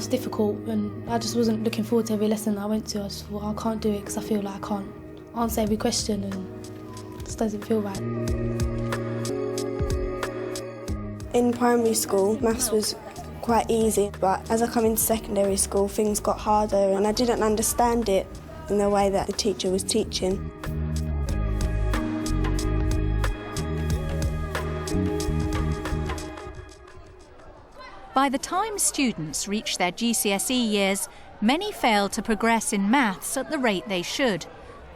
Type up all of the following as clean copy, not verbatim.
difficult and I just wasn't looking forward to every lesson I went to. I just thought, I can't do it because I feel like I can't answer every question and it just doesn't feel right. In primary school, maths was quite easy, but as I come into secondary school, things got harder and I didn't understand it in the way that the teacher was teaching. By the time students reach their GCSE years, many fail to progress in maths at the rate they should,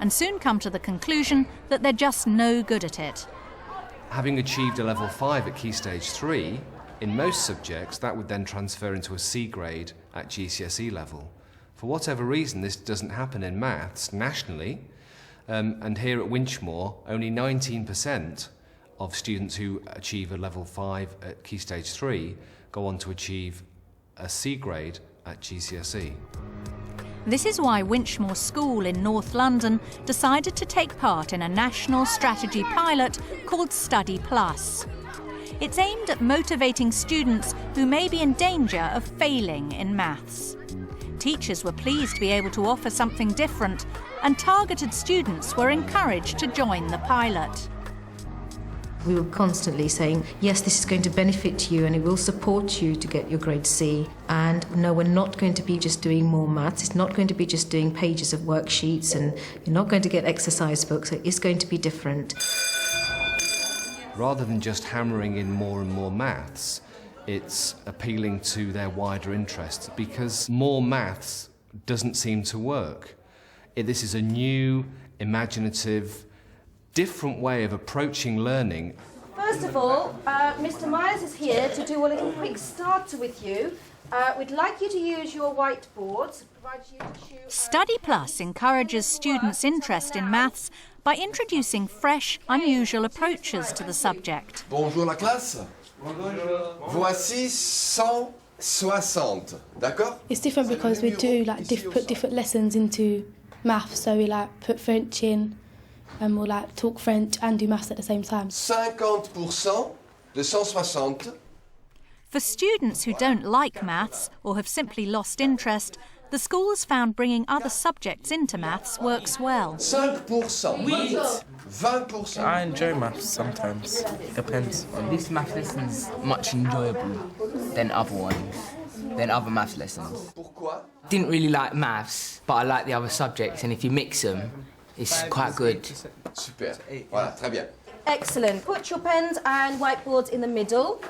and soon come to the conclusion that they're just no good at it. Having achieved a level 5 at Key Stage 3, in most subjects that would then transfer into a C grade at GCSE level. For whatever reason, this doesn't happen in maths nationally, and here at Winchmore, only 19% of students who achieve a level 5 at Key Stage 3 go on to achieve a C grade at GCSE. This is why Winchmore School in North London decided to take part in a national strategy pilot called Study Plus. It's aimed at motivating students who may be in danger of failing in maths. Teachers were pleased to be able to offer something different, and targeted students were encouraged to join the pilot. We were constantly saying, yes, this is going to benefit you and it will support you to get your grade C. And no, we're not going to be just doing more maths. It's not going to be just doing pages of worksheets and you're not going to get exercise books. It is going to be different. Rather than just hammering in more and more maths, it's appealing to their wider interests because more maths doesn't seem to work. This is a new, imaginative, different way of approaching learning. First of all, Mr. Myers is here to do a little quick starter with you. We'd like you to use your whiteboard. Study Plus encourages students' interest in maths by introducing fresh, unusual approaches to the subject. Bonjour la classe. Voici 160, d'accord? It's different because we do put different lessons into maths, so we put French in, and we'll talk French and do maths at the same time. 50% de 160. For students who don't like maths or have simply lost interest, the school has found bringing other subjects into maths works well. 5%. 20%. I enjoy maths sometimes. It depends. This maths lesson's much enjoyable than other ones, than other maths lessons. Pourquoi? Didn't really like maths, but I like the other subjects, and if you mix them, it's quite good. Super. Voilà, très bien. Excellent. Put your pens and whiteboards in the middle,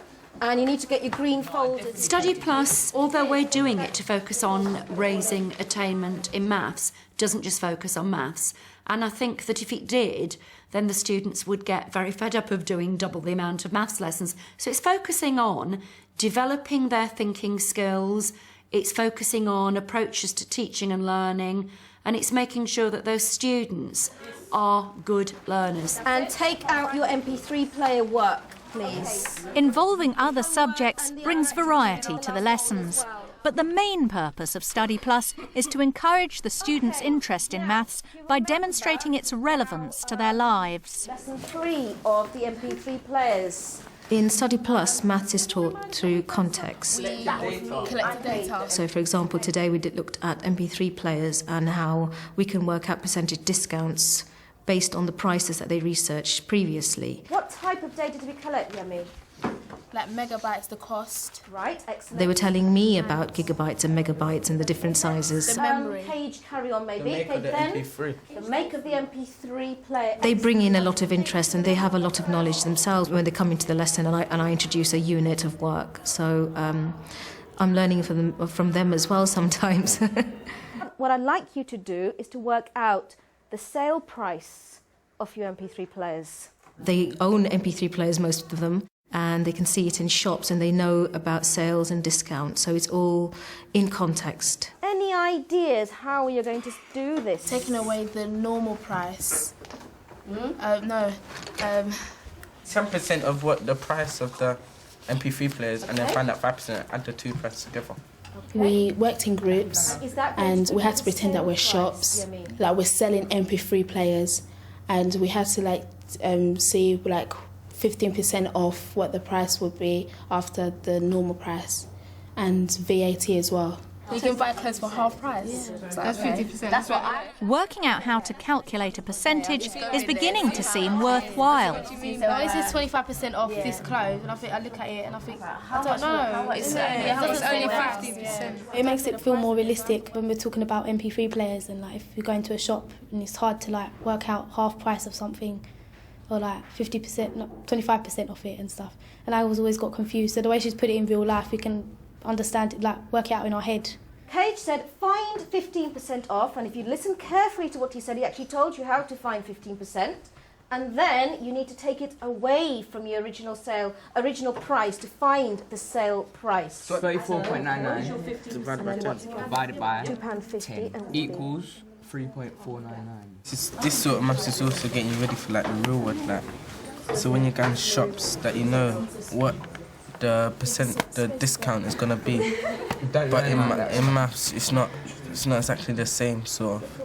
and you need to get your green folders. Study Plus, although we're doing it to focus on raising attainment in maths, doesn't just focus on maths. And I think that if it did, then the students would get very fed up of doing double the amount of maths lessons. So it's focusing on developing their thinking skills, it's focusing on approaches to teaching and learning, and it's making sure that those students are good learners. And take out your MP3 player work, please. Involving other subjects brings variety to the lessons. But the main purpose of Study Plus is to encourage the students' interest in maths by demonstrating its relevance to their lives. Lesson 3 of the MP3 players. In Study Plus, maths is taught through context. Collected data. So, for example, today we looked at MP3 players and how we can work out percentage discounts based on the prices that they researched previously. What type of data did we collect, Yemi? Megabytes, the cost. Right, excellent. They were telling me about gigabytes and megabytes and the different sizes. The memory. Page carry on, maybe. The make of the then, MP3. The make of the MP3 player. They bring in a lot of interest and they have a lot of knowledge themselves when they come into the lesson, and I introduce a unit of work. So I'm learning from them as well sometimes. What I'd like you to do is to work out the sale price of your MP3 players. They own MP3 players, most of them, and they can see it in shops and they know about sales and discounts, so it's all in context. Any ideas how you're going to do this? Taking away the normal price. No. 10% of what the price of the MP3 players, and then find out 5%, add the two prices together. We worked in groups and we had to pretend that we're shops, like we're selling MP3 players, and we had to see 15% off what the price would be after the normal price, and VAT as well. You can buy clothes for half price. Yeah. That's 50%. That's what I... Working out how to calculate a percentage is beginning to seem worthwhile. So this is 25% off this clothes, and I look at it and I think, I don't know. It's only 50%. It makes it feel more realistic when we're talking about MP3 players, and like if you go into a shop and it's hard to like work out half price of something, or like 50%, not 25% off it and stuff. And I always got confused. So the way she's put it in real life, we can understand it, like work it out in our head. Paige said find 15% off, and if you listen carefully to what he said, he actually told you how to find 15%, and then you need to take it away from your original price to find the sale price. So 34.99 divided by £2.50 equals 3.499. This sort of maths is also getting you ready for like the real world, like. So when you go in shops, that you know what the discount is gonna be. But in maths, it's not exactly the same sort of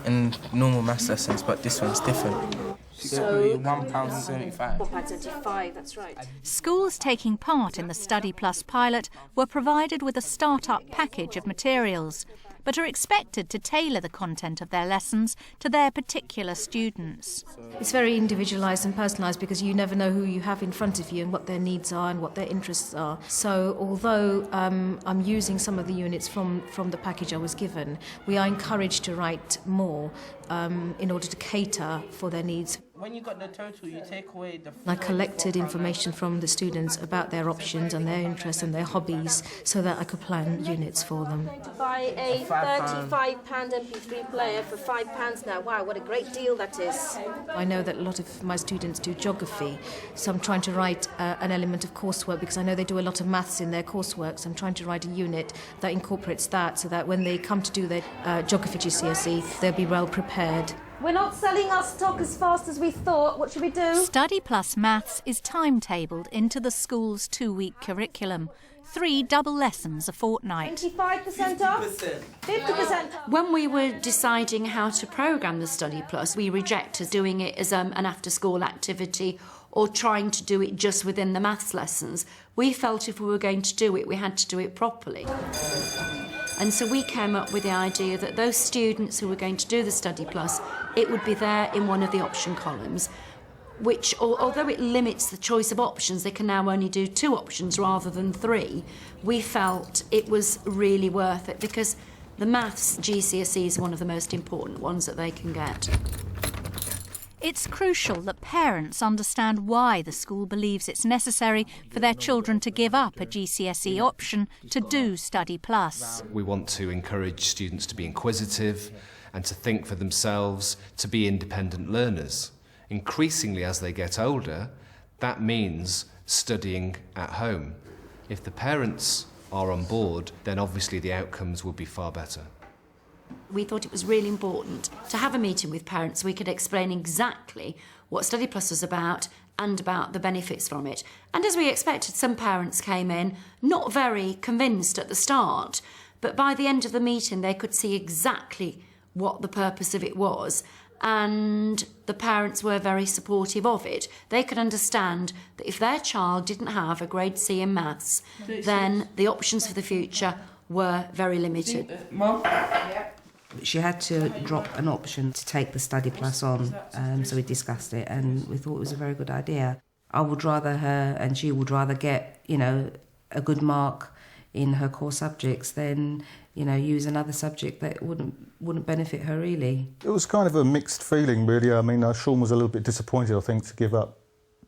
in normal maths lessons, but this one's different. So £1.75. £1.75, that's right. Schools taking part in the Study Plus pilot were provided with a start-up package of materials, but are expected to tailor the content of their lessons to their particular students. It's very individualised and personalised because you never know who you have in front of you and what their needs are and what their interests are. So although I'm using some of the units from the package I was given, we are encouraged to write more in order to cater for their needs. When you got the total, you take away the... I collected information from the students about their options and their interests and their hobbies so that I could plan units for them. To buy a £35 MP3 player for £5 now. Wow, what a great deal that is. I know that a lot of my students do geography, so I'm trying to write an element of coursework because I know they do a lot of maths in their coursework, so I'm trying to write a unit that incorporates that so that when they come to do their geography GCSE, they'll be well prepared. We're not selling our stock as fast as we thought. What should we do? Study Plus Maths is timetabled into the school's 2-week curriculum. 3 double lessons a fortnight. 25% off? 50% off? When we were deciding how to programme the Study Plus, we rejected doing it as an after-school activity or trying to do it just within the maths lessons. We felt if we were going to do it, we had to do it properly. And so we came up with the idea that those students who were going to do the Study Plus, it would be there in one of the option columns, which, although it limits the choice of options, they can now only do 2 options rather than 3. We felt it was really worth it because the maths GCSE is one of the most important ones that they can get. It's crucial that parents understand why the school believes it's necessary for their children to give up a GCSE option to do Study Plus. We want to encourage students to be inquisitive and to think for themselves, to be independent learners. Increasingly, as they get older, that means studying at home. If the parents are on board, then obviously the outcomes will be far better. We thought it was really important to have a meeting with parents so we could explain exactly what Study Plus was about and about the benefits from it. And as we expected, some parents came in not very convinced at the start, but by the end of the meeting they could see exactly what the purpose of it was, and the parents were very supportive of it. They could understand that if their child didn't have a grade C in maths, then the options for the future were very limited. She had to drop an option to take the Study Plus on, so we discussed it and we thought it was a very good idea. I would rather her and she would rather get, a good mark in her core subjects than, use another subject that wouldn't benefit her really. It was kind of a mixed feeling really. I mean, Sean was a little bit disappointed, I think, to give up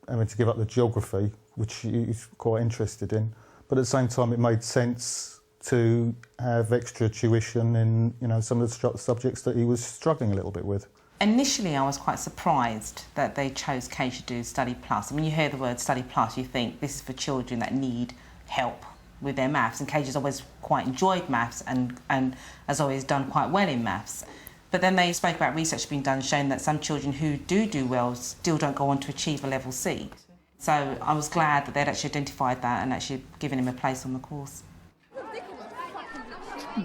the geography, which he's quite interested in. But at the same time, it made sense to have extra tuition in, some of the subjects that he was struggling a little bit with. Initially, I was quite surprised that they chose Kate to do Study Plus. When you hear the word Study Plus, you think this is for children that need help with their maths, and Kate has always quite enjoyed maths and has always done quite well in maths. But then they spoke about research being done showing that some children who do well still don't go on to achieve a level C. So I was glad that they'd actually identified that and actually given him a place on the course.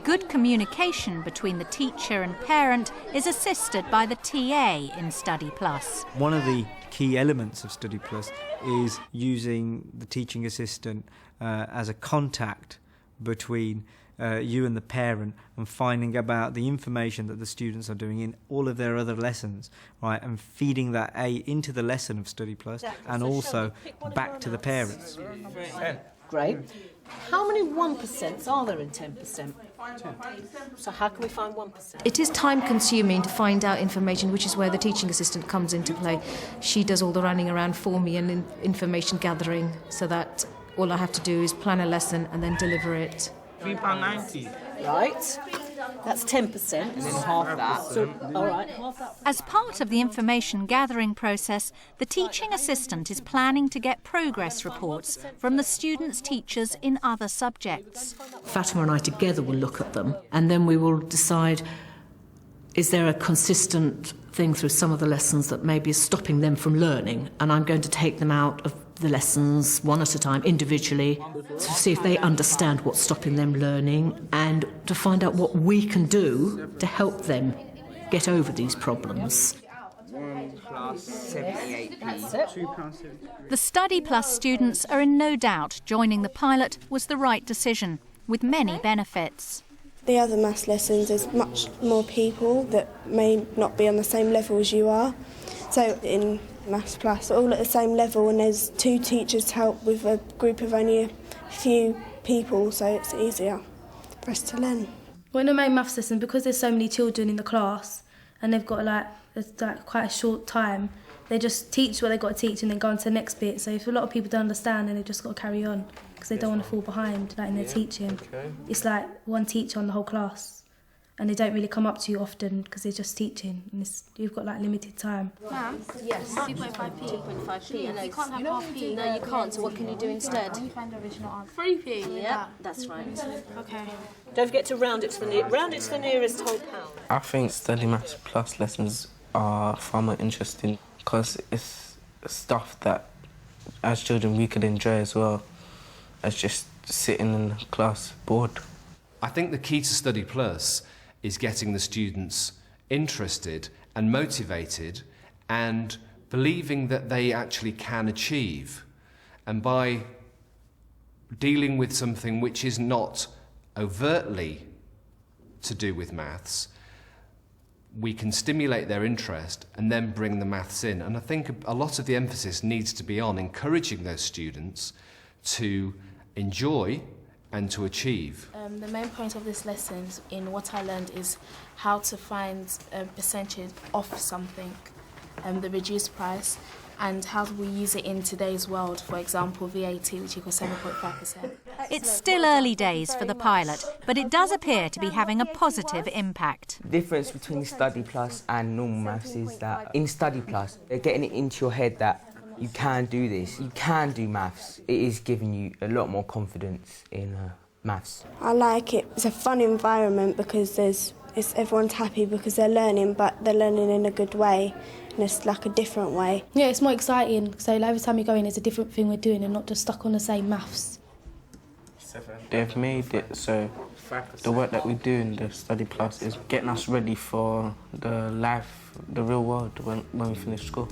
Good communication between the teacher and parent is assisted by the TA in Study Plus. One of the key elements of Study Plus is using the teaching assistant as a contact between you and the parent, and finding about the information that the students are doing in all of their other lessons, right, and feeding that into the lesson of Study Plus and also back to the parents. Great. How many 1% are there in 10%? So how can we find 1%? It is time-consuming to find out information, which is where the teaching assistant comes into play. She does all the running around for me and information gathering, so that all I have to do is plan a lesson and then deliver it. £3.90. Right. That's 10%. And then half that. So, all right, half that. As part of the information gathering process, the teaching assistant is planning to get progress reports from the students' teachers in other subjects. Fatima and I together will look at them, and then we will decide, is there a consistent thing through some of the lessons that maybe is stopping them from learning, and I'm going to take them out of the lessons one at a time, individually, to see if they understand what's stopping them learning and to find out what we can do to help them get over these problems. The Study Plus students are in no doubt joining the pilot was the right decision, with many benefits. The other maths lessons, there's much more people that may not be on the same level as you are. So in Maths Plus, all at the same level, and there's 2 teachers to help with a group of only a few people, so it's easier for us to learn. Well, in the main maths lesson, because there's so many children in the class and they've got it's quite a short time, they just teach what they've got to teach and then go on to the next bit. So if a lot of people don't understand, then they've just got to carry on because they don't want to fall behind in their teaching. It's like one teacher on the whole class, and they don't really come up to you often because they're just teaching, and you've got limited time. Ma'am? Yes. 2.5p. 2.5p. I know. You can't have half p. No, you can't. So what can you do instead? You find the original answer. 3p. Yeah, that's right. Okay. Don't forget to round it to the nearest whole pound. I think Study Maths Plus lessons are far more interesting because it's stuff that, as children, we could enjoy as well as just sitting in the class bored. I think the key to Study Plus is getting the students interested and motivated and believing that they actually can achieve. And by dealing with something which is not overtly to do with maths, we can stimulate their interest and then bring the maths in. And I think a lot of the emphasis needs to be on encouraging those students to enjoy and to achieve. The main point of this lesson in what I learned is how to find a percentage off something, the reduced price, and how do we use it in today's world, for example, VAT, which equals 7.5%. It's still early days for the pilot, but it does appear to be having a positive impact. The difference between Study Plus and normal maths is that in Study Plus, they're getting it into your head that you can do this, you can do maths. It is giving you a lot more confidence in maths. I like it. It's a fun environment because everyone's happy because they're learning, but they're learning in a good way, and it's like a different way. Yeah, it's more exciting. So every time you go in, it's a different thing we're doing and not just stuck on the same maths. They've made it so the work that we do in the Study Plus is getting us ready for the real world when we finish school.